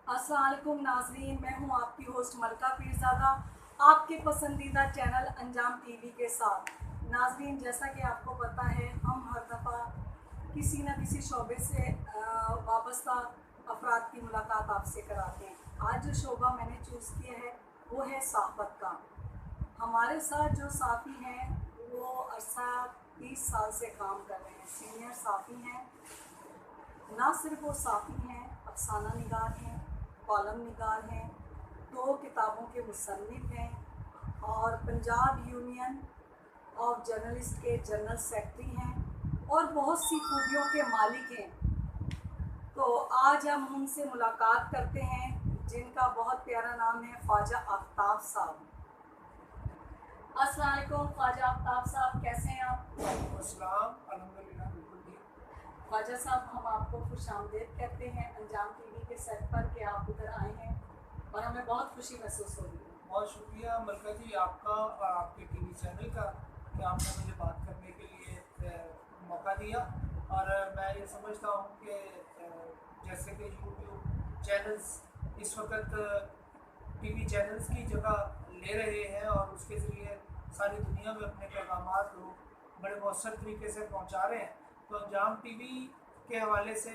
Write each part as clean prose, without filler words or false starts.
अस्सलाम वालेकुम नाज़रीन, मैं हूँ आपकी होस्ट मलका पीरज़ादा आपके पसंदीदा चैनल अंजाम टीवी के साथ। नाज़रीन, जैसा कि आपको पता है, हम हर दफ़ा किसी न किसी शोबे से वाबस्ता अफराद की मुलाकात आपसे कराते हैं। आज जो शोबा मैंने चूज़ किया है वो है सहाफ़त का। हमारे साथ जो साफ़ी हैं वो अरसा 30 साल से काम कर रहे हैं, सीनियर साफ़ी हैं। ना सिर्फ वो साफ़ी हैं, अफसाना निगार हैं, कॉलम निगार हैं, 2 किताबों के मुसन्निफ़ हैं और पंजाब यूनियन ऑफ जर्नलिस्ट के जनरल सेक्रेटरी हैं और बहुत सी खूबियों के मालिक हैं। तो आज हम उनसे मुलाकात करते हैं जिनका बहुत प्यारा नाम है ख्वाजा आफ्ताब साहब। अस्सलाम वालेकुम ख्वाजा आफ्ताब साहब, कैसे हैं आप? अस्सलाम, अल्हम्दुलिल्लाह बिल्कुल ठीक। ख्वाजा साहब, हम आपको खुशामदीद कहते हैं अंजाम टीवी के सेट पर कि आप उधर आए हैं और हमें बहुत खुशी महसूस हो रही है। बहुत शुक्रिया मलका जी आपका और आपके टीवी चैनल का कि आपने मुझे बात करने के लिए मौका दिया। और मैं ये समझता हूँ कि जैसे कि यूट्यूब चैनल्स इस वक्त टीवी चैनल्स की जगह ले रहे हैं और उसके ज़रिए सारी दुनिया में अपने पैगामात लोग बड़े मौसर तरीके से पहुँचा रहे हैं, तो अंजाम टीवी के हवाले से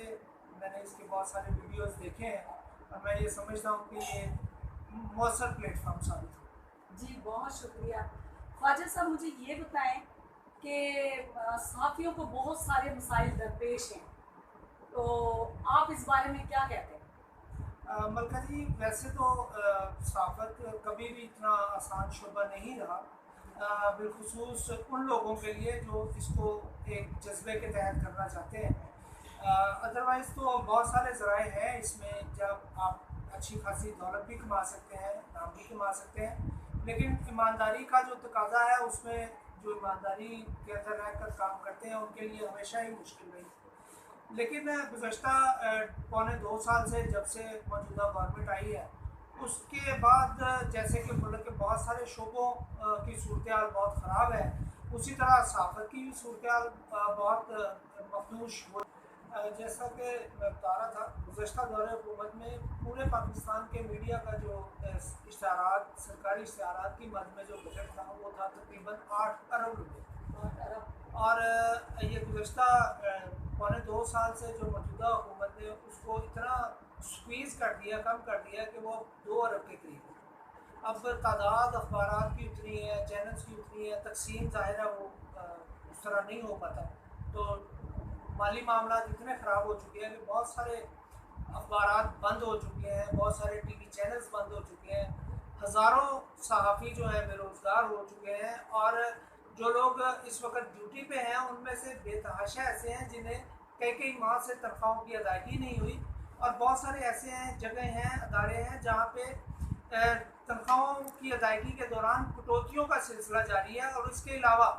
मैंने इसके बहुत सारे वीडियोस देखे हैं और मैं ये समझता हूँ कि ये मौसर प्लेटफॉर्म साबित हो। जी, बहुत शुक्रिया। ख्वाजा साहब, मुझे ये बताएं कि सहाफ़ियों को बहुत सारे मसाइल दरपेश हैं, तो आप इस बारे में क्या कहते हैं? मलका जी वैसे तो सहाफ़त कभी भी इतना आसान शोबा नहीं रहा, बिलखुसूस उन लोगों के लिए जो इसको एक जज्बे के तहत करना चाहते हैं। अदरवाइज़ तो बहुत सारे ज़राए हैं इसमें, जब आप अच्छी खासी दौलत भी कमा सकते हैं, नाम भी कमा सकते हैं, लेकिन ईमानदारी का जो तकाज़ा है उसमें जो ईमानदारी के अंदर रह कर काम करते हैं उनके लिए हमेशा ही मुश्किल रही। लेकिन गुज़श्ता पौने 2 साल से जब से मौजूदा गवर्नमेंट आई है उसके बाद जैसे कि मुल्क के बहुत सारे शोबों की सूरत हाल बहुत ख़राब है, उसी तरह सहाफ़त की भी सूरत हाल बहुत मफलूश हो। जैसा कि मैं बता रहा था, गुज़श्ता दौरे हुकूमत में पूरे पाकिस्तान के मीडिया का जो इश्तहारात सरकारी इश्तहारात की मद में जो बजट था वो था तकरीबन 8 अरब रुपये। और ये गुज़श्ता पौने 2 साल से जो मौजूदा हुकूमत ने उसको इतना स्क्वीज़ कर दिया, कम कर दिया कि वो 2 अरब के करीब है। अब तादाद अखबारात की उतनी है, चैनल्स की उतनी है, तकसीम ज़ाहिर है वो उस तरह नहीं हो पाता, तो माली मामला इतने ख़राब हो चुके हैं कि बहुत सारे अखबारात बंद हो चुके हैं, बहुत सारे टीवी चैनल्स बंद हो चुके हैं, हज़ारों सहाफ़ी जो है बेरोज़गार हो चुके हैं और जो लोग इस वक्त ड्यूटी पे हैं उनमें से बेतहाशा ऐसे हैं जिन्हें कई कई माह से तनख्वाहों की अदायगी नहीं हुई, और बहुत सारे ऐसे हैं जगह हैं, अदारे हैं जहाँ पे तनख्वाहों की अदायगी के दौरान कटौतियों का सिलसिला जारी है। और इसके अलावा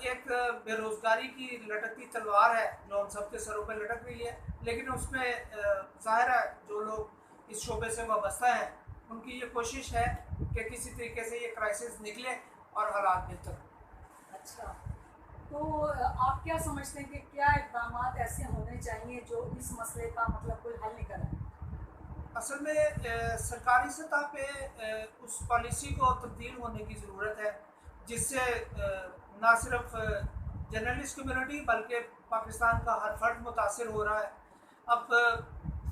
एक बेरोज़गारी की लटकती तलवार है जो हम सब के सरों पर लटक रही है, लेकिन उसमें ज़ाहिर है जो लोग इस शोबे से वाबस्ता हैं उनकी ये कोशिश है कि किसी तरीके से ये क्राइसिस निकले और हालात बेहतर हो। अच्छा, तो आप क्या समझते हैं कि क्या इक़दामात ऐसे होने चाहिए जो इस मसले का मतलब कोई हल निकल आए? असल में सरकारी सतह पे उस पॉलिसी को तब्दील होने की ज़रूरत है जिससे ना सिर्फ जर्नलिस्ट कम्युनिटी बल्कि पाकिस्तान का हर फर्द मुतासिर हो रहा है। अब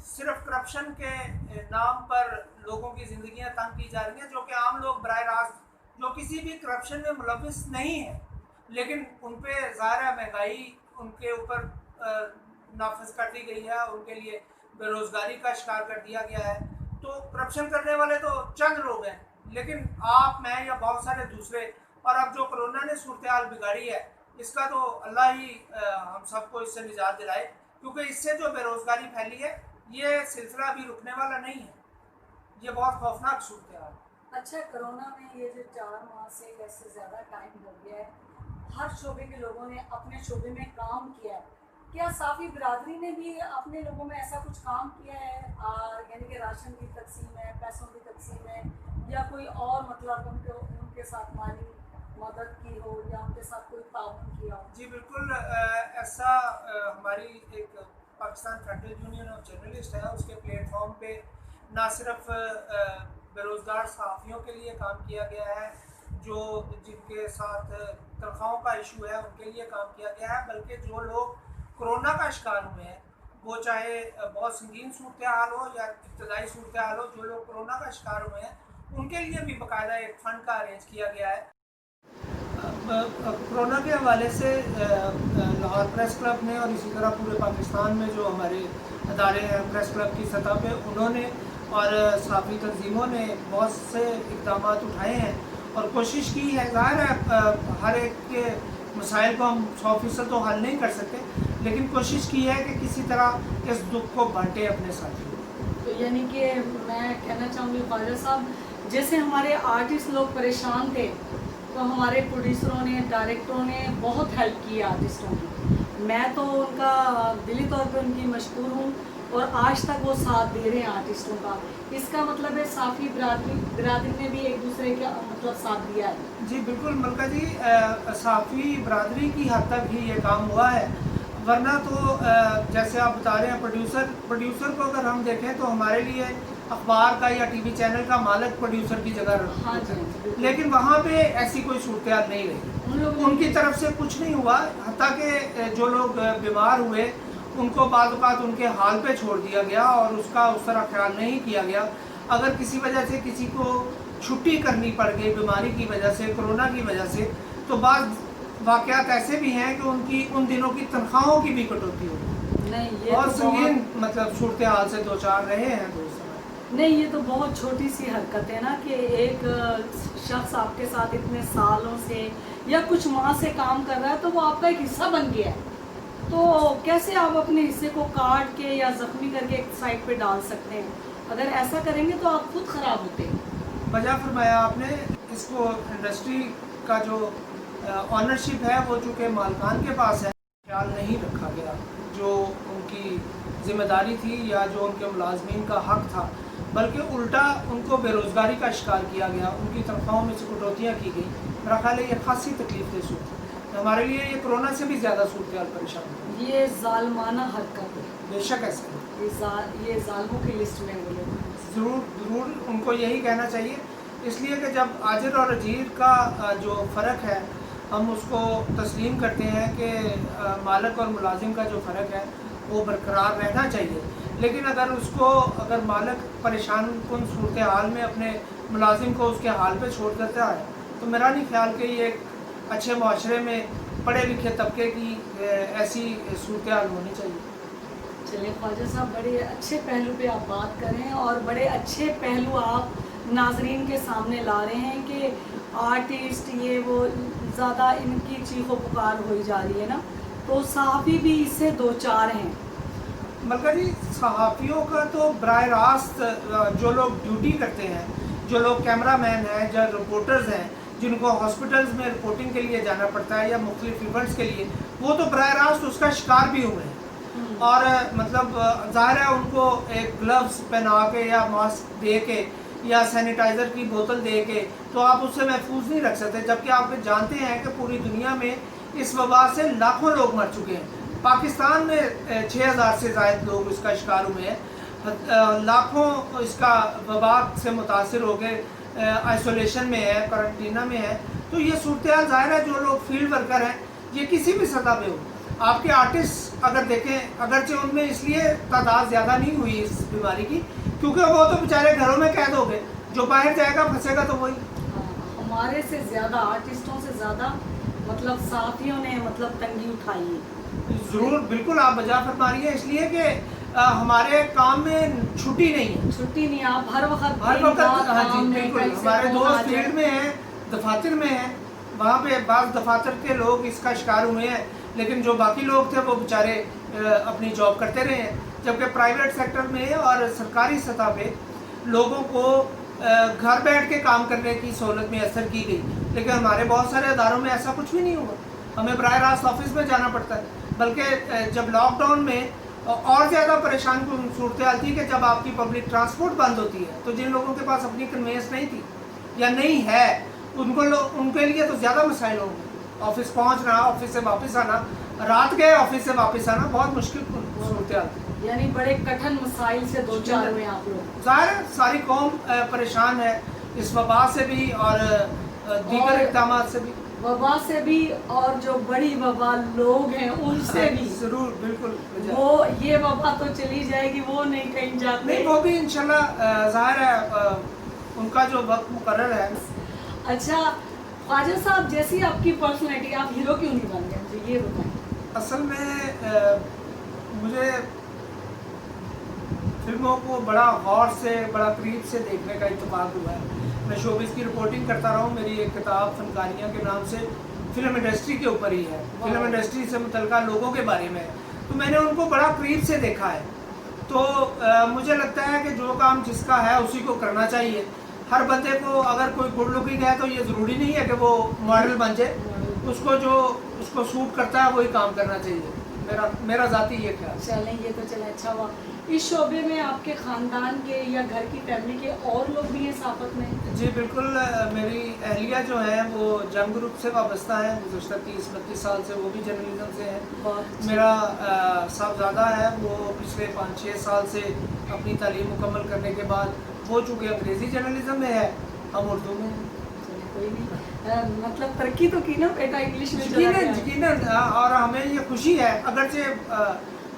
सिर्फ करप्शन के नाम पर लोगों की ज़िंदगियां तंग की जा रही हैं, जो कि आम लोग बराह रास्त जो किसी भी करप्शन में मुलविस नहीं है, लेकिन उन पर ज़ाहिर है महंगाई उनके ऊपर नाफिज कर दी गई है, उनके लिए बेरोज़गारी का शिकार कर दिया गया है। तो करप्शन करने वाले तो चंद लोग हैं, लेकिन आप, मैं या बहुत सारे दूसरे, और अब जो कोरोना ने सूरत हाल बिगाड़ी है इसका तो अल्लाह ही हम सबको इससे निजात दिलाए, क्योंकि इससे जो बेरोज़गारी फैली है ये सिलसिला अभी रुकने वाला नहीं है, ये बहुत खौफनाक सूरत हाल है। अच्छा, कोरोना में ये जो 4 माह से वैसे ज़्यादा टाइम हो गया है, हर शोबे के लोगों ने अपने शोबे में काम किया है। क्या साफ़ी बिरादरी ने भी अपने लोगों में ऐसा कुछ काम किया है, यानी कि राशन की तकसीम है, पैसों की तकसीम है, या कोई और मतलब उनके साथ माली मदद की हो या उनके साथ कोई ताउन किया हो? जी बिल्कुल, ऐसा हमारी एक Pakistan federal union of journalist ہے، اس کے پلیٹ فارم پہ نہ صرف بے روزگار صحافیوں کے لیے کام کیا گیا ہے جو جن کے ساتھ تنخواہوں کا ایشو ہے ان کے لیے کام کیا گیا ہے، بلکہ جو لوگ کرونا کا شکار ہوئے ہیں، وہ چاہے بہت سنگین صورتحال ہو یا ابتدائی صورتحال ہو، جو لوگ کرونا کا شکار ہوئے ہیں ان کے لیے بھی باقاعدہ ایک فنڈ کا ارینج کیا گیا ہے۔ کرونا کے حوالے سے لاہور پریس کلب نے اور اسی طرح پورے پاکستان میں جو ہمارے ادارے ہیں پریس کلب کی سطح پہ، انہوں نے اور صحافی تنظیموں نے بہت سے اقدامات اٹھائے ہیں اور کوشش کی ہے۔ ظاہر ہے ہر ایک کے مسائل کو ہم 100% تو حل نہیں کر سکتے، لیکن کوشش کی ہے کہ کسی طرح اس دکھ کو بانٹے اپنے ساتھیوں۔ تو یعنی کہ میں کہنا چاہوں گی خواجہ صاحب، جیسے ہمارے آرٹسٹ لوگ پریشان تھے تو ہمارے پروڈیوسروں نے، ڈائریکٹروں نے بہت ہیلپ کی آرٹسٹوں کی۔ میں تو ان کا دلی طور پہ ان کی مشکور ہوں اور آج تک وہ ساتھ دے رہے ہیں آرٹسٹوں کا۔ اس کا مطلب ہے صحافی برادری نے بھی ایک دوسرے کا مطلب ساتھ دیا ہے۔ جی بالکل ملکہ جی، صحافی برادری کی حد تک ہی یہ کام ہوا ہے، ورنہ تو جیسے آپ بتا رہے ہیں پروڈیوسر کو اگر ہم دیکھیں تو ہمارے لیے اخبار کا یا ٹی وی چینل کا مالک پروڈیوسر کی جگہ ہاں رکھتا جی، ہے، لیکن وہاں پہ ایسی کوئی صورتحال نہیں رہی، ان کی طرف سے کچھ نہیں ہوا، حتیٰ کہ جو لوگ بیمار ہوئے ان کو بعض اوقات ان کے حال پہ چھوڑ دیا گیا اور اس کا اس طرح خیال نہیں کیا گیا۔ اگر کسی وجہ سے کسی کو چھٹی کرنی پڑ گئی بیماری کی وجہ سے، کرونا کی وجہ سے، تو بعض واقعات ایسے بھی ہیں کہ ان دنوں کی تنخواہوں کی بھی کٹوتی ہوگی، نہیں یہ بہت سنگین مطلب صورتحال سے دو چار رہے ہیں دوست۔ نہیں، یہ تو بہت چھوٹی سی حرکت ہے نا کہ ایک شخص آپ کے ساتھ اتنے سالوں سے یا کچھ ماہ سے کام کر رہا ہے تو وہ آپ کا ایک حصہ بن گیا ہے، تو کیسے آپ اپنے حصے کو کاٹ کے یا زخمی کر کے ایک سائڈ پہ ڈال سکتے ہیں؟ اگر ایسا کریں گے تو آپ خود خراب ہوتے ہیں۔ وجہ فرمایا آپ نے، اس کو انڈسٹری کا جو آنرشپ ہے وہ چونکہ مالکان کے پاس ہے، خیال نہیں رکھا گیا جو ان کی ذمہ داری تھی یا جو ان کے ملازمین کا حق تھا، بلکہ الٹا ان کو بے روزگاری کا شکار کیا گیا، ان کی تنخواہوں میں سے کٹوتیاں کی گئی۔ میرا خیال ہے یہ خاصی تکلیف دہ صورت، ہمارے لیے یہ کرونا سے بھی زیادہ صورتحال پریشان ہے۔ یہ ظالمانہ حرکت ہے، بے شک ایسا ہے، یہ ظالموں کی لسٹ میں وہ لوگ۔ ضرور ان کو یہی کہنا چاہیے، اس لیے کہ جب آجر اور اجیر کا جو فرق ہے ہم اس کو تسلیم کرتے ہیں کہ مالک اور ملازم کا جو فرق ہے وہ برقرار رہنا چاہیے، لیکن اگر مالک پریشان کن صورتحال میں اپنے ملازم کو اس کے حال پہ چھوڑ دیتا ہے تو میرا نہیں خیال کہ یہ ایک اچھے معاشرے میں پڑھے لکھے طبقے کی ایسی صورتحال ہونی چاہیے۔ چلیں خواجہ صاحب، بڑے اچھے پہلو پہ آپ بات کر رہے ہیں اور بڑے اچھے پہلو آپ ناظرین کے سامنے لا رہے ہیں کہ آرٹسٹ یہ وہ زیادہ ان کی چیخ و پکار ہوئی جا رہی ہے نا، تو صحافی بھی اس سے دو چار ہیں۔ ملکہ جی، صحافیوں کا تو براہ راست جو لوگ ڈیوٹی کرتے ہیں، جو لوگ کیمرہ مین ہیں، جو رپورٹرز ہیں، جن کو ہاسپٹلز میں رپورٹنگ کے لیے جانا پڑتا ہے یا مختلف ایونٹس کے لیے، وہ تو براہ راست اس کا شکار بھی ہوئے ہیں، اور مطلب ظاہر ہے ان کو ایک گلوز پہنا کے یا ماسک دے کے یا سینیٹائزر کی بوتل دے کے تو آپ اس سے محفوظ نہیں رکھ سکتے، جبکہ آپ جانتے ہیں کہ پوری دنیا میں اس وبا سے لاکھوں لوگ مر چکے ہیں۔ پاکستان میں 6000 سے زائد لوگ اس کا شکار ہوئے ہیں، لاکھوں اس کا وبا سے متاثر ہو کے آئسولیشن میں ہے، کرنٹینہ میں ہے۔ تو یہ صورتحال ظاہر ہے جو لوگ فیلڈ ورکر ہیں، یہ کسی بھی سطح پہ ہو، آپ کے آرٹسٹ اگر دیکھیں، اگرچہ ان میں اس لیے تعداد زیادہ نہیں ہوئی اس بیماری کی کیونکہ وہ تو بیچارے گھروں میں قید ہو گئے، جو باہر جائے گا پھنسے گا تو وہی۔ ہمارے سے زیادہ آرٹسٹوں سے زیادہ مطلب صحافیوں نے مطلب تنگی اٹھائی ہے۔ ضرور، بالکل آپ بجا فرما رہی ہیں، اس لیے کہ ہمارے کام میں چھٹی نہیں ہے، چھٹی نہیں، آپ ہر وقت ہاں جی بالکل، ہمارے دوست فیلڈ میں ہیں، دفاتر میں ہیں، وہاں پہ بعض دفاتر کے لوگ اس کا شکار ہوئے ہیں، لیکن جو باقی لوگ تھے وہ بیچارے اپنی جاب کرتے رہے ہیں، جبکہ پرائیویٹ سیکٹر میں اور سرکاری سطح پہ لوگوں کو گھر بیٹھ کے کام کرنے کی سہولت میں اثر کی گئی، لیکن ہمارے بہت سارے اداروں میں ایسا کچھ بھی نہیں ہوا، ہمیں براہ راست آفس میں جانا پڑتا ہے، بلکہ جب لاک ڈاؤن میں اور زیادہ پریشان کن صورتحال تھی کہ جب آپ کی پبلک ٹرانسپورٹ بند ہوتی ہے تو جن لوگوں کے پاس اپنی کنوینس نہیں تھی یا نہیں ہے ان کے لیے تو زیادہ مسائل ہوں گے، آفس پہنچنا، آفس سے واپس آنا، रात गए ऑफिस से वापस आना बहुत मुश्किल सूरत हाल थी। यानी बड़े कठिन मसाइल से दो चार हुए आप लोग। ज़ाहिर है सारी कौम परेशान है इस वबा से भी और दीगर इक़दाम से भी। वबा से भी और जो बड़ी वबा लोग हैं उनसे भी। ज़रूर बिल्कुल। वो ये वबा तो चली जाएगी, वो नहीं कहीं जाते। नहीं, वो भी इंशाल्लाह ज़ाहिर है उनका जो वक्त मुकर्रर है। अच्छा ख्वाजा साहब, जैसी आपकी पर्सनैलिटी, आप हीरो क्यों नहीं बन गए, मुझे ये बताएं। असल में मुझे फिल्मों को बड़ा गौर से बड़ा करीब से देखने का इत्तेफाक हुआ है। मैं शोबिज़ की रिपोर्टिंग करता रहा हूँ। मेरी एक किताब फनकारियाँ के नाम से फिल्म इंडस्ट्री के ऊपर ही है, फिल्म इंडस्ट्री से मुतल्लिका लोगों के बारे में है। तो मैंने उनको बड़ा करीब से देखा है। तो मुझे लगता है कि जो काम जिसका है उसी को करना चाहिए। हर बंदे को अगर कोई गुड लुकिंग है तो ये ज़रूरी नहीं है कि वो मॉडल बन जाए। उसको जो उसको सूट करता है वही काम करना चाहिए। मेरा ज़ाती ये ख्याल। चलें, ये तो चले अच्छा हुआ। इस शोबे में आपके ख़ानदान के या घर की फैमिली के और लोग भी हैं साफत में? जी बिल्कुल। मेरी अहलिया जो है वो जंग ग्रुप से वाबस्ता है, गुज़श्ता 30-32 साल से वो भी जर्नलिज्म से है। मेरा साहबजादा है वो पिछले 5-6 साल से अपनी तालीम मुकम्मल करने के बाद वो चूँकि अंग्रेज़ी जर्नलिज्म में है, हम उर्दू में हैं। कोई नहीं, मतलब तरक्की तो की ना बेटा, इंग्लिश में चला गया। यकीनन और हमें ये खुशी है। अगरचे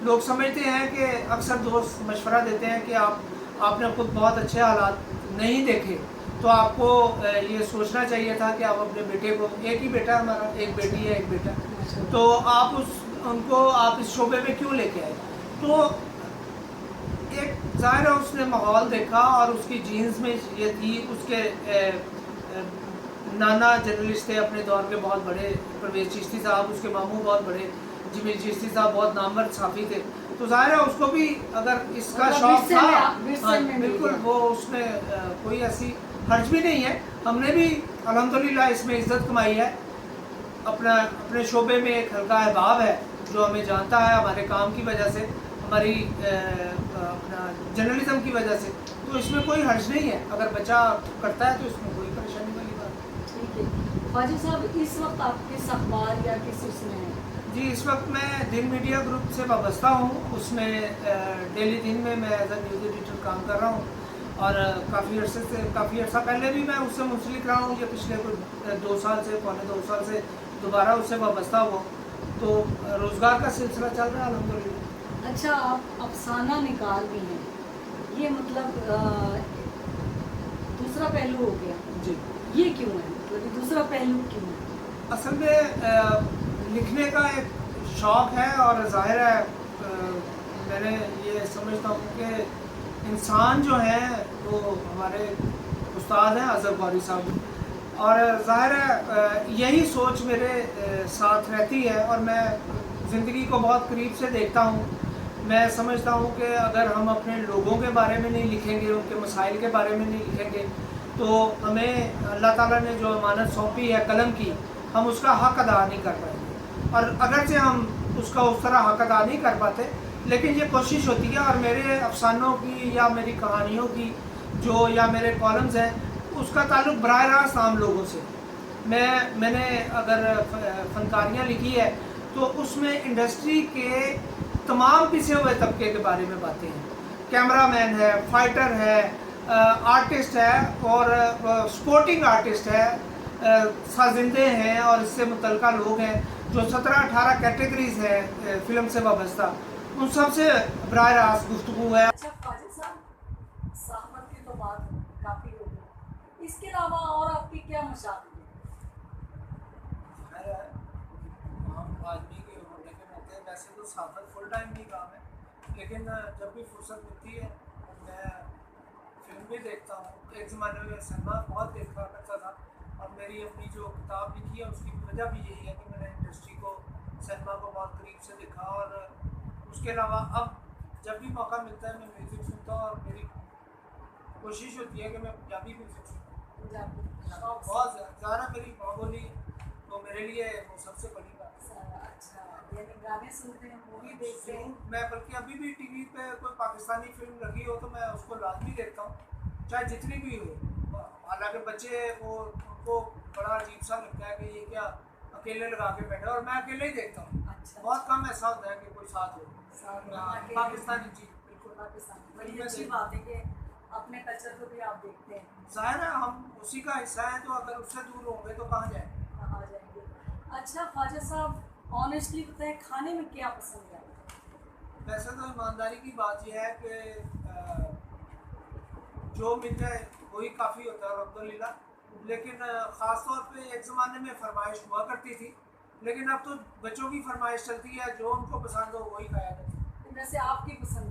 लोग समझते हैं कि अक्सर दोस्त मशवरा देते हैं कि आपने खुद बहुत अच्छे हालात नहीं देखे, तो आपको ये सोचना चाहिए था कि आप अपने बेटे को, एक ही बेटा हमारा, एक बेटी है एक बेटा, तो आप उनको आप इस शोबे में क्यों लेके आए। तो एक ज़ाहिर है उसने माहौल देखा और उसकी जीन्स में ये थी। उसके नाना जर्नलिस्ट थे अपने दौर के बहुत बड़े, परवेज़ चिश्ती साहब, उसके मामू बहुत बड़े, जमील चिश्ती साहब बहुत नामवर सहाफ़ी थे। तो ज़ाहिर है उसको भी अगर इसका शौक़ था, हाँ बिल्कुल, वो उसमें कोई ऐसी हर्ज भी नहीं है। हमने भी अल्हम्दुलिल्लाह इसमें इज़्ज़त कमाई है। अपने शोबे में एक हल्का अहबाब है जो हमें जानता है हमारे काम की वजह से, हमारी अपना जर्नलिज्म की वजह से। तो इसमें कोई हर्ज नहीं है, अगर बच्चा करता है तो इसमें कोई परेशानी वाली बात नहीं। ठीक है ख्वाजा साहब, इस वक्त आप किस अखबार या किस उसमें हैं? जी इस वक्त मैं दिन मीडिया ग्रुप से वाबस्ता हूँ। उसमें डेली दिन में मैं एज ए न्यूज़ एडिटर काम कर रहा हूँ और काफ़ी अर्सा पहले भी मैं उससे मुंसलिक रहा हूँ। ये पिछले कुछ 2 साल से, पौने 2 साल से दोबारा उससे वाबस्ता हुआ, तो रोज़गार का सिलसिला चल रहा है अल्हम्दुलिल्लाह। अच्छा, आप अफसाना निकाल भी हैं, ये मतलब दूसरा पहलू हो गया जी। ये क्यों है, मतलब दूसरा पहलू क्यों है? असल में लिखने का एक शौक़ है और ज़ाहिर है मैंने ये समझता हूँ कि इंसान जो है वो हमारे उस्ताद हैं अज़हर गौरी साहब, और ज़ाहिर है यही सोच मेरे साथ रहती है और मैं ज़िंदगी को बहुत करीब से देखता हूँ। मैं समझता हूँ कि अगर हम अपने लोगों के बारे में नहीं लिखेंगे, उनके मसाइल के बारे में नहीं लिखेंगे, तो हमें अल्लाह ताला ने जो अमानत सौंपी है कलम की, हम उसका हक़ अदा नहीं कर पाएंगे। और अगरचे हम उसका उस तरह हक़ अदा नहीं कर पाते, लेकिन ये कोशिश होती है। और मेरे अफसानों की या मेरी कहानियों की जो या मेरे कॉलम्स हैं, उसका ताल्लुक़ बराह रास्त आम लोगों से। मैंने अगर फनकारियाँ लिखी है तो उसमें इंडस्ट्री के तमाम पिसे हुए तबके के बारे में बातें हैं। कैमरामैन है, फाइटर है, आर्टिस्ट है और स्पोर्टिंग आर्टिस्ट है, साजिंदे हैं और इससे मुतल्लिका लोग हैं जो 17-18 कैटेगरीज हैं फ़िल्म से वाबस्ता, उन सब से बराह रास्त गुफ्तगू है। अच्छा ख्वाजा साहब, साहबत की तो बात काफ़ी हो गई, इसके अलावा और आपकी क्या मशाग़िल है? आम आदमी के होने के नाते वैसे तो सहाफ़त फुल टाइम नहीं काम है, लेकिन जब भी फुर्सत मिलती है मैं फिल्म भी देखता हूँ। एक ज़माने में सिनेमा बहुत देखा करता था और मेरी अपनी जो किताब लिखी है उसकी वजह भी यही है कि मैंने इंडस्ट्री को, सिनेमा को बहुत करीब से देखा। और उसके अलावा अब जब भी मौका मिलता है मैं म्यूज़िक सुनता हूँ और मेरी कोशिश होती है कि मैं पंजाबी म्यूज़िक सुनूँ। बहुत ज़्यादा मेरी माँ बोली तो मेरे लिए वो सबसे बड़ी बात है। अच्छा, यानी गाने सुनते हैं, मूवी देखते हैं? मैं बल्कि अभी भी टीवी पे कोई पाकिस्तानी फिल्म लगी हो तो मैं उसको लाजमी देखता हूँ, चाहे जितनी भी हो। हालांकि बच्चे उनको बड़ा अजीब सा लगता है कि ये क्या अकेले लगा के बैठे, और मैं अकेले ही देखता हूँ। अच्छा, बहुत कम ऐसा होता है कि कोई साथ हो। वहाँ के पाकिस्तानी जी बिल्कुल पाकिस्तान बड़ी उनमें अच्छी से बात है कि अपने कल्चर को भी आप देखते हैं। ज़ाहिर है हम उसी का हिस्सा है, तो अगर उससे दूर होंगे तो कहाँ जाएँ। आ जाएंगे। अच्छा ख्वाजा साहब, ऑनेस्टली बताएं, खाने में क्या पसंद है? वैसे तो ईमानदारी की बात यह है कि जो मिल जाए वही काफ़ी होता है अल्हम्दुलिल्लाह। लेकिन ख़ास तौर पे एक ज़माने में फरमाइश हुआ करती थी, लेकिन अब तो बच्चों की फरमाइश चलती है, जो उनको पसंद हो वही खाया जाता है। तो वैसे आपकी पसंद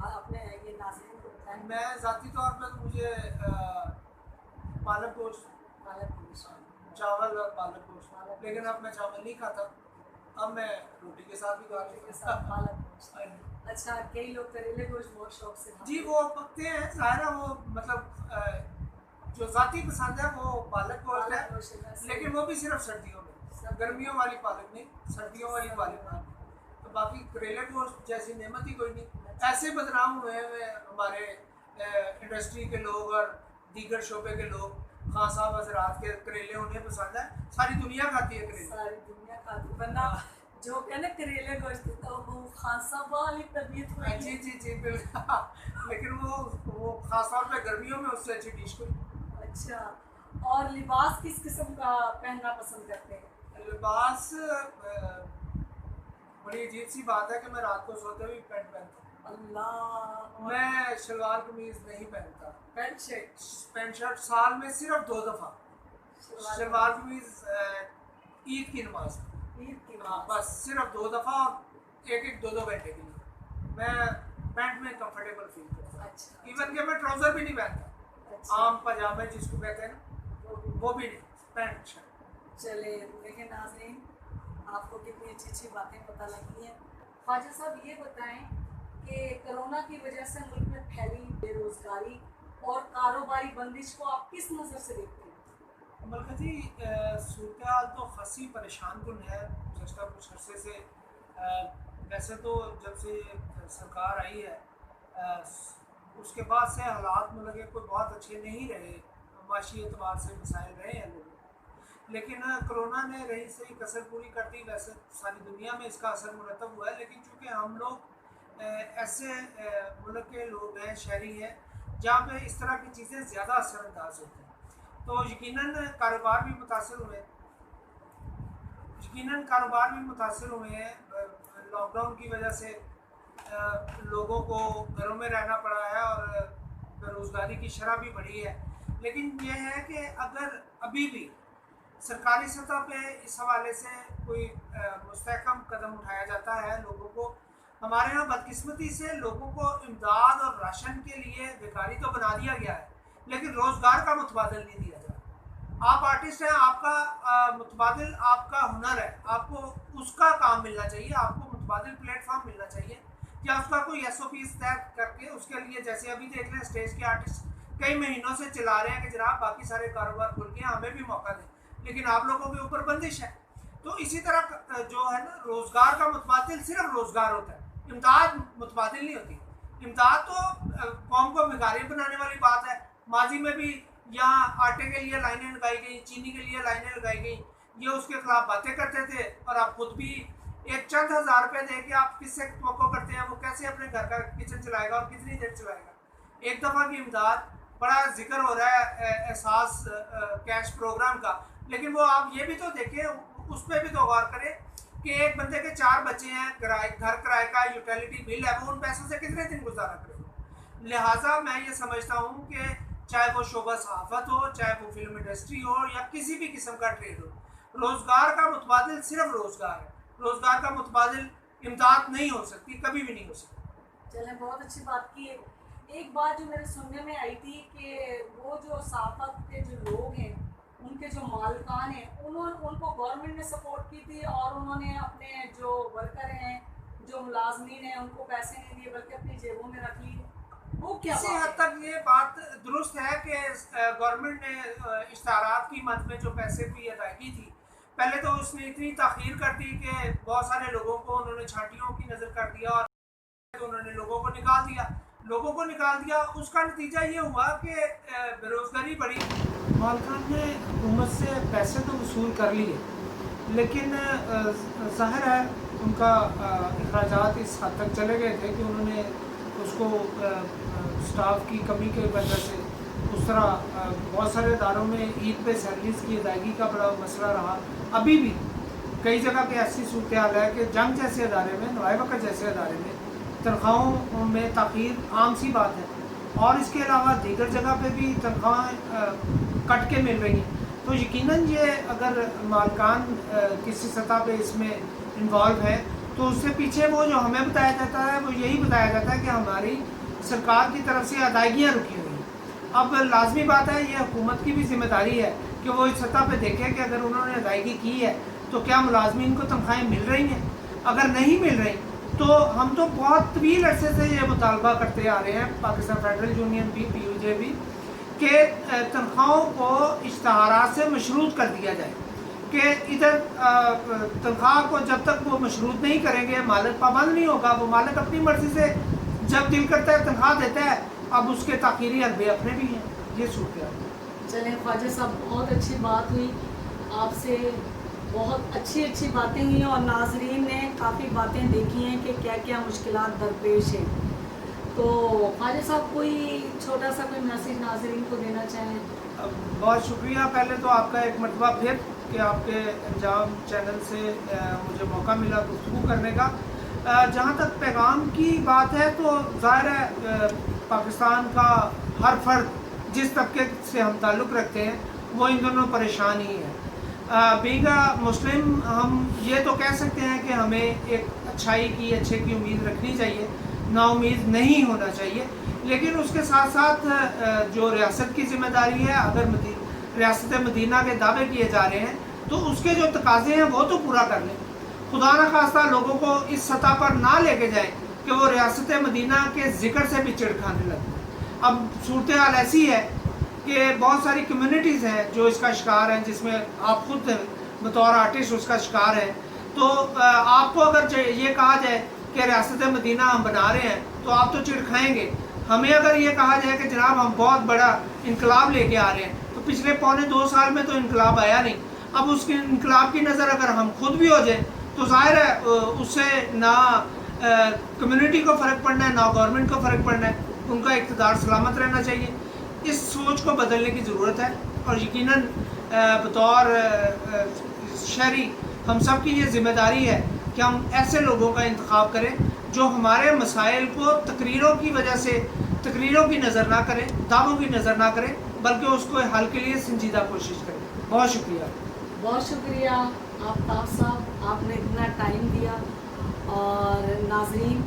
आपने ये नाज़रीन को बताएं। मैं ज़ाती तौर पर मुझे पालक गोश्त, पालक गोश्त, चावल और पालक गोश्त, लेकिन अब मैं चावल नहीं खाता, अब मैं रोटी के साथ भी खा रोटी के लेता साथ हूँ। पालक गोश्त। हाँ जी। अच्छा, कई लोग करेले गोश्त बहुत शौक से खाते जी हैं। वो पकते हैं, ज़ाहिर है वो मतलब जो ज़ाती पसंद है वो पालक गोश्त पालक है, गोश्त है वैसे। लेकिन वो भी सिर्फ सर्दियों में, गर्मियों वाली पालक नहीं, सर्दियों वाली पालक हाँ। तो बाकी करेले गोश्त जैसी नेमत ही कोई नहीं। ऐसे बदनाम हुए हैं हमारे इंडस्ट्री के लोग और दीगर शोबे के लोग, खान साहब हजरात के करेले उन्हें पसंद है, सारी दुनिया खाती है करेले। सारी दुनिया खाती, वरना जो कहने करेले गोश्त तो वो खान साहब वाली तबीयत हाँ, हुई। जी बिल्कुल। लेकिन वो खास तौर पे गर्मियों में उससे अच्छी डिश कोई। अच्छा, और लिबास किस किस्म का पहनना पसंद करते हैं? लिबास बड़ी अजीब सी बात है कि मैं रात को सोते हुए पैंट पहनता हूँ। अल्लाह। मैं शलवार कमीज नहीं पहनता। पैंट शर्ट, पैंट शर्ट साल में सिर्फ 2 दफ़ा, शलवार कमीज ईद की नमाज, ईद की हाँ नमाज। बस सिर्फ 2 दफ़ा, और एक 2 घंटे के लिए मैं पैंट में कंफर्टेबल फील करता हूँ। अच्छा, इवन कि मैं ट्राउज़र भी नहीं पहनता, अच्छा, आम पजामे जिसको कहते हैं ना, वो भी नहीं, पैंट शर्ट। चले देखें नाज़रीन, आपको कितनी अच्छी अच्छी बातें पता लगी हैं। ख्वाजा साहब ये बताएं कि कोरोना की वजह से मुल्क में फैली बेरोज़गारी और कारोबारी बंदिश को आप किस नज़र से देखते हैं? मलका जी सूरत हाल तो खासी परेशान कुन है गुज़श्ता कुछ अरसे से। वैसे तो जब से सरकार आई है उसके बाद से हालात मतलब कि कोई बहुत अच्छे नहीं रहे, माशी एतबार से मसाइल रहे हैं लोगों को। लेकिन कोरोना ने रही सही कसर पूरी कर दी। वैसे सारी दुनिया में इसका असर मुरतब हुआ है, लेकिन चूँकि हम लोग ऐसे मुल्क के लोग हैं, शहरी हैं, जहाँ पे इस तरह की चीज़ें ज़्यादा असरअंदाज होती हैं, तो यकीनन कारोबार भी मुतासर हुए, यकीनन कारोबार भी मुतासर हुए हैं। लॉकडाउन की वजह से लोगों को घरों में रहना पड़ा है और बेरोज़गारी की शरह भी बढ़ी है। लेकिन यह है कि अगर अभी भी सरकारी सतह पे इस हवाले से कोई मुस्तहकम कदम उठाया जाता है, लोगों को, हमारे यहाँ बदकिस्मती से लोगों को इमदाद और राशन के लिए बेकारी तो बना दिया गया है, लेकिन रोज़गार का मुतबादिल नहीं दिया जा रहा। आप आर्टिस्ट हैं, आपका मुतबादिल आपका हुनर है, आपको उसका काम मिलना चाहिए, आपको मुतबादिल प्लेटफॉर्म मिलना चाहिए, या उसका कोई SOP तय करके उसके लिए, जैसे अभी देख लें स्टेज के आर्टिस्ट कई महीनों से चला रहे हैं कि जनाब बाकी सारे कारोबार खुल गए, हमें भी मौका दें, लेकिन आप लोगों के ऊपर बंदिश है। तो इसी तरह जो है ना, रोज़गार का मुतबादिल सिर्फ रोज़गार होता है, इमदाद मुतबादिल नहीं होती। इमदाद तो कौम को भिखारी बनाने वाली बात है। माजी में भी यहाँ आटे के लिए लाइनें लगाई गई, चीनी के लिए लाइनें लगाई गई, ये उसके खिलाफ बातें करते थे, और आप खुद भी एक चंद हज़ार रुपये दे के आप किससे तवक्को करते हैं वो कैसे अपने घर का किचन चलाएगा और कितनी देर चलाएगा। एक दफ़ा की इमदाद, बड़ा जिक्र हो रहा है एहसास कैश प्रोग्राम का, लेकिन वो आप ये भी तो देखें, उस पर भी तो गौर करें कि एक बंदे के 4 बच्चे हैं, घर किराए का यूटिलिटी बिल है, वो उन पैसों से कितने दिन गुजारा करेगा। लिहाजा मैं ये समझता हूँ कि चाहे वो शोबा सहाफ़त हो, चाहे वो फिल्म इंडस्ट्री हो, या किसी भी किस्म का ट्रेड हो, रोज़गार का मुतबादिल सिर्फ रोज़गार है। रोज़गार का मुतबादिल इमदाद नहीं हो सकती, कभी भी नहीं हो सकती। चलें, बहुत अच्छी बात की है। एक बात जो मेरे सुनने में आई थी कि वो जो सहाफ़त के जो लोग हैं, उनके जो मालिकान हैं, उनको गवर्नमेंट ने सपोर्ट की थी, और उन्होंने अपने जो वर्कर हैं, जो मुलाजमीन हैं, उनको पैसे नहीं दिए बल्कि अपनी जेबों में रख लिए। वो क्या किसी बात हद है? तक ये बात दुरुस्त है कि गवर्नमेंट ने इश्तारात की मद में जो पैसे की अदायगी थी, पहले तो उसने इतनी ताख़ीर कर दी कि बहुत सारे लोगों को उन्होंने छांटियों की नज़र कर दिया, और तो उन्होंने लोगों को निकाल दिया। उसका नतीजा ये हुआ कि बेरोज़गारी बढ़ी। मालकान ने हुकूमत से पैसे तो वसूल कर लिए, लेकिन ज़ाहिर है ان کا اخراجات اس حد تک چلے گئے تھے کہ انہوں نے اس کو سٹاف کی کمی کی وجہ سے اس طرح بہت سارے اداروں میں عید پہ سیلریز کی ادائیگی کا بڑا مسئلہ رہا. ابھی بھی کئی جگہ پہ ایسی صورتحال ہے کہ جنگ جیسے ادارے میں، نوائے وقت جیسے ادارے میں تنخواہوں میں تاخیر عام سی بات ہے، اور اس کے علاوہ دیگر جگہ پہ بھی تنخواہیں کٹ کے مل رہی ہیں. تو یقیناً یہ اگر مالکان کسی سطح پہ اس میں انوالو ہے تو اس سے پیچھے وہ جو ہمیں بتایا جاتا ہے وہ یہی بتایا جاتا ہے کہ ہماری سرکار کی طرف سے ادائیگیاں رکی ہوئی ہیں. اب لازمی بات ہے، یہ حکومت کی بھی ذمہ داری ہے کہ وہ اس سطح پہ دیکھے کہ اگر انہوں نے ادائیگی کی ہے تو کیا ملازمین کو تنخواہیں مل رہی ہیں. اگر نہیں مل رہی تو ہم تو بہت طویل عرصے سے یہ مطالبہ کرتے آ رہے ہیں، پاکستان فیڈرل یونین بھی، پی یو جے بھی، کہ تنخواہوں کو اشتہارات سے مشروط کر دیا جائے، کہ ادھر تنخواہ کو جب تک وہ مشروط نہیں کریں گے مالک پابند نہیں ہوگا. وہ مالک اپنی مرضی سے جب دل کرتا ہے تنخواہ دیتا ہے. اب اس کے تاخیری حربے اپنے بھی ہیں. یہ صورتحال ہے. چلیں خواجہ صاحب، بہت اچھی بات ہوئی، آپ سے بہت اچھی باتیں ہوئی اور ناظرین نے کافی باتیں دیکھی ہیں کہ کیا کیا مشکلات درپیش ہیں. تو خواجہ صاحب کوئی چھوٹا سا کوئی میسیج ناظرین کو دینا چاہیں؟ بہت شکریہ پہلے تو آپ کا ایک مرتبہ پھر کہ آپ کے انجام چینل سے مجھے موقع ملا گفتگو کرنے کا. جہاں تک پیغام کی بات ہے تو ظاہر ہے پاکستان کا ہر فرد جس طبقے سے ہم تعلق رکھتے ہیں وہ ان دونوں پریشان ہی ہے. بینگ مسلم ہم یہ تو کہہ سکتے ہیں کہ ہمیں ایک اچھائی کی، اچھے کی امید رکھنی چاہیے، نا امید نہیں ہونا چاہیے. لیکن اس کے ساتھ ساتھ جو ریاست کی ذمہ داری ہے، اگر ریاست مدینہ کے دعوے کیے جا رہے ہیں تو اس کے جو تقاضے ہیں وہ تو پورا کر لیں. خدا نہ خواستہ لوگوں کو اس سطح پر نہ لے کے جائیں کہ وہ ریاست مدینہ کے ذکر سے بھی چڑ کھانے لگے. اب صورتحال ایسی ہے کہ بہت ساری کمیونٹیز ہیں جو اس کا شکار ہیں، جس میں آپ خود بطور آرٹسٹ اس کا شکار ہیں. تو آپ کو اگر یہ کہا جائے کہ ریاست مدینہ ہم بنا رہے ہیں تو آپ تو چڑ کھائیں گے. ہمیں اگر یہ کہا جائے کہ جناب ہم بہت بڑا انقلاب لے کے آ رہے ہیں تو پچھلے 2.25 سال میں تو انقلاب آیا نہیں. اب اس کے انقلاب کی نظر اگر ہم خود بھی ہو جائیں تو ظاہر ہے اس سے نہ کمیونٹی کو فرق پڑنا ہے، نہ گورنمنٹ کو فرق پڑنا ہے. ان کا اقتدار سلامت رہنا چاہیے. اس سوچ کو بدلنے کی ضرورت ہے، اور یقیناً بطور شہری ہم سب کی یہ ذمہ داری ہے کہ ہم ایسے لوگوں کا انتخاب کریں جو ہمارے مسائل کو تقریروں کی نظر نہ کریں، دعووں کی نظر نہ کریں، بلکہ اس کو حل کے لیے سنجیدہ کوشش کریں. بہت شکریہ. بہت شکریہ آفتاب صاحب، آپ نے اتنا ٹائم دیا. اور ناظرین،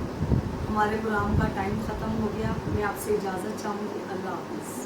ہمارے پروگرام کا ٹائم ختم ہو گیا. میں آپ سے اجازت چاہوں گی. اللہ حافظ.